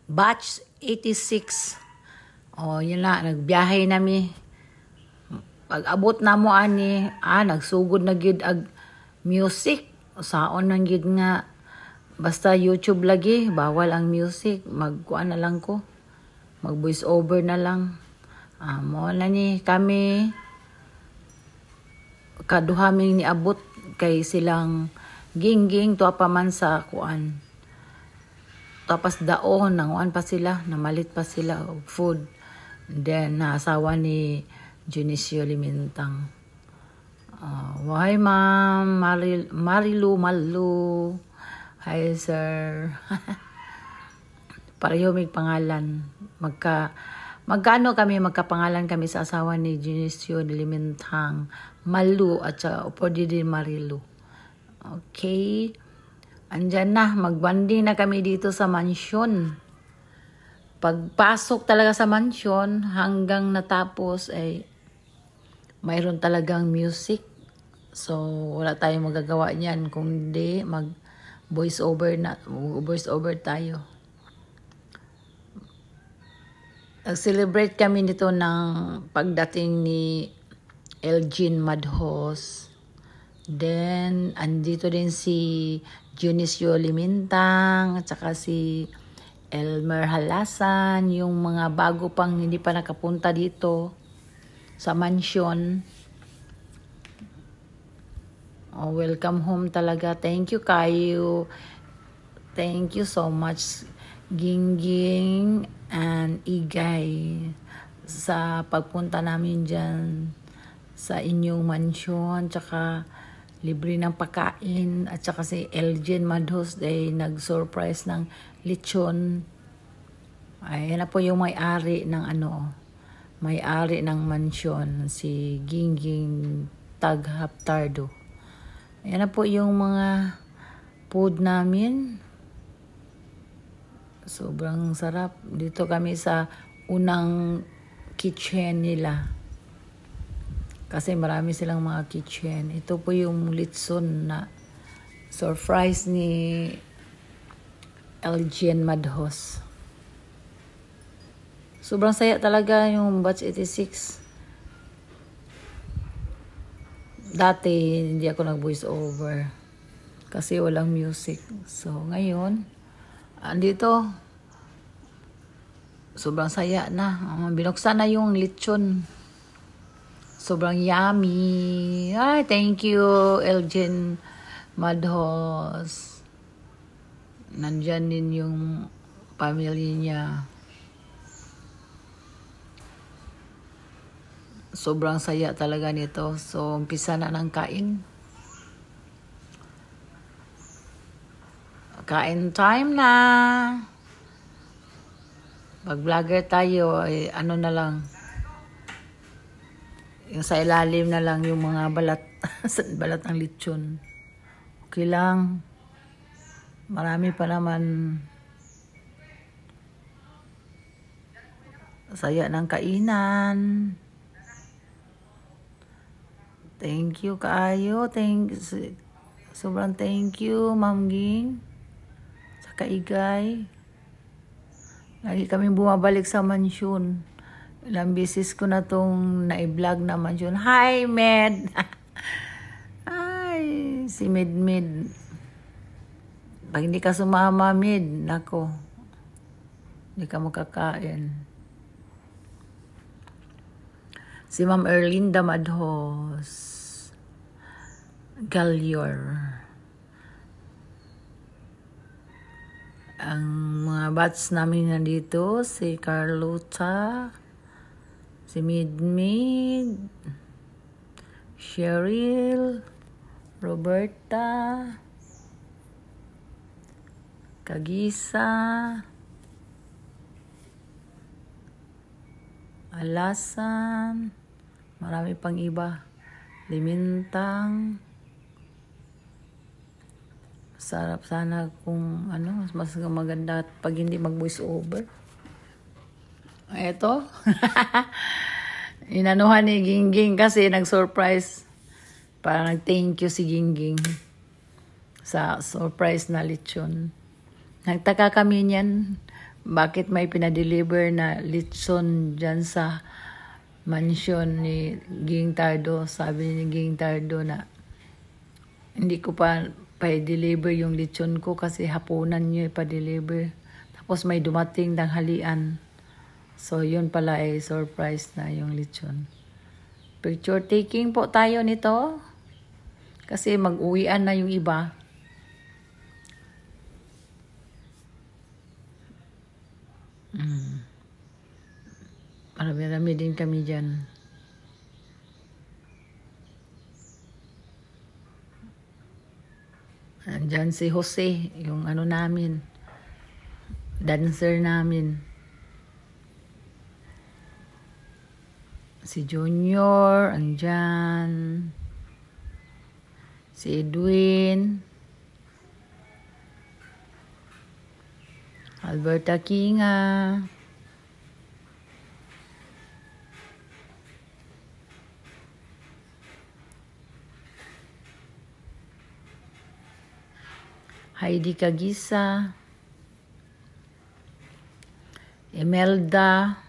batch 86. O, yun na, nagbiyahe nami. Pag abot na mo ani, nagsugod na gid ag music. Saon nang gid nga, basta YouTube lagi, bawal ang music. Magkuan na lang ko. Mag voice over na lang. Mo na ni kami kaduhaming ni abot kay silang gingging to pa man sa kuan. Tapos daon nanguan pa sila, namalit pa sila og food. Then naasawa ni Junicio Limintang. Why ma'am Marilu Malu. Hi sir. Pareho mig pangalan. Magkapangalan kami sa asawa ni Junicio Limintang. Malu at saka pwede din Marilu. Okay. Andyan na, magbanding na kami dito sa mansyon. Pagpasok talaga sa mansyon, hanggang natapos ay mayroon talagang music. So, wala tayong magagawa niyan. Kung hindi, voice over tayo. Nag-celebrate kami nito ng pagdating ni Elgin Madhos. Then, andito din si Junicio Limintang, at saka si Elmer Halasan, yung mga bago pang hindi pa nakapunta dito sa mansyon. Welcome home talaga. Thank you kayo. Thank you so much, Gingging and Igay, sa pagpunta namin dyan sa inyong mansyon, tsaka libre ng pagkain, at saka si Elgin Madhos ay nag-surprise ng lechon. Ayan na po yung may-ari ng may-ari ng mansyon, si Gingging Taghaptardo. Ayan na po yung mga food namin. Sobrang sarap. Dito kami sa unang kitchen nila. Kasi marami silang mga kitchen. Ito po yung litson na surprise ni Elgin Madhos. Sobrang saya talaga yung batch 86. Dati, hindi ako nag-voice over. Kasi walang music. So, ngayon, andito, sobrang saya na. Binuksan na yung lechon. Sobrang yummy. Ay, thank you, Elgin Madhos. Nandyan din yung pamilya niya. Sobrang saya talaga nito. So, umpisa na ng kain. Kain time na. Pag vlogger tayo, ay na lang. Yung sa ilalim na lang yung mga balat. Balat ng lechon. Okay lang. Marami pa naman. Saya ng kainan. Thank you kaayo. Sobrang thank you, Ma'am Ging. Sa kaigay. Lagi kami bumabalik sa mansyon. Ilang beses ko na itong na-vlog na mansyon. Hi, Med! Ay, si Med. Pag hindi ka sumama, Med, nako, hindi ka makakain. Si Ma'am Erlinda Madhos Galyor. Ang mga bats namin nandito, si Carlota, si Midmid, Cheryl, Roberta, Kagisa, Alasan, marami pang iba, Limintang. Sarap sana kung mas maganda pag hindi mag-voice over. Ito. Inanuhan ni Gingging kasi nag-surprise. Parang nag-thank you si Gingging sa surprise na lechon. Nagtaka kami niyan bakit may pinadeliver na litson dyan sa mansion ni Ging Tardo. Sabi ni Ging Tardo na hindi ko pa pa-deliver yung litson ko kasi hapunan nyo ipa-deliver. Tapos may dumating tanghalian. So yun pala ay surprise na yung litson. Picture taking po tayo nito. Kasi mag-uwian na yung iba. Marami-rami din kami dyan. Andyan si Jose, yung ano namin, dancer namin. Si Junior, andyan. Si Edwin. Alberta Kinga. Heidi Kagisa. Imelda.